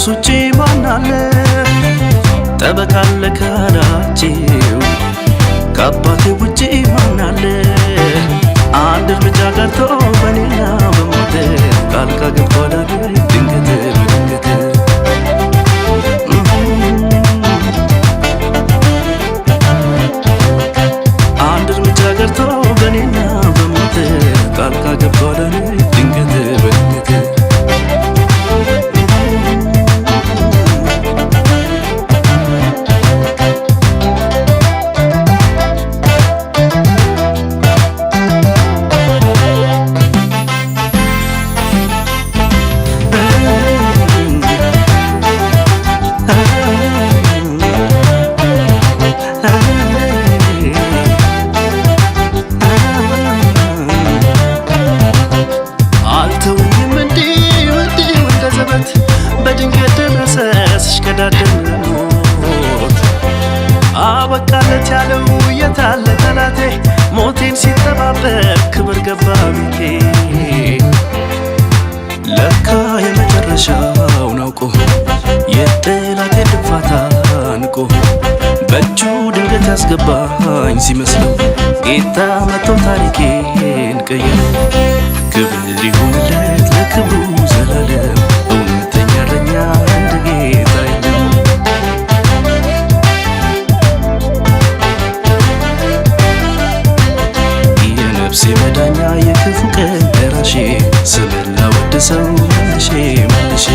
ውጪ ማን አለ? ጠበቃ አለ ካላችሁ ከአባቴ ውጪ ማን አለ? አንድ እርምጃ ቀርቶ በኔና በሞቴ ጣልቃ ገብቷል ድንገት በድንገት አንድ እርምጃ ቀርቶ በኔና በሞቴ ጣልቃ ገብቷል ድንገት በድንገት በድንገት ደረሰ ሲሽከዳደም ሞት አበቃለት ያለው የታለ ጠላቴ ሞቴን ሲጠባበቅ ክብር ገባ ቤቴ ለካ የመጨረሻውን አውቆ የጠላቴ ድንፋታ ንቆ በእጁ ድንገት ያስገባኝ ሲመስለው ጌታ መጥቶ ታሪኬን ቀየረው ክብር ይሁንለት ለክብሩ ዘላለም አንድ ጌታ የለም የነፍሴ መዳኛ የክፉ ቀን ደራሼ ስምህን ላወድሰው መልሼ መልሼ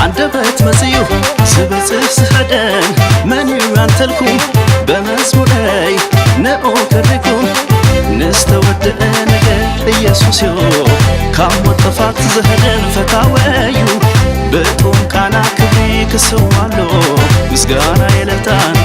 አንደበት መጽዩ ስበጽፍ ስኸደን መን አንተልኩም በመስሙረይ ነኦ ከሪኩም ንስተወደአ ነገር ኢየሱስ ዮ ካሞት ጥፋት ዘኸደን ፈታወዩ በጦም ቃና ክብሪ ክስዋሎ ምስጋና የለታን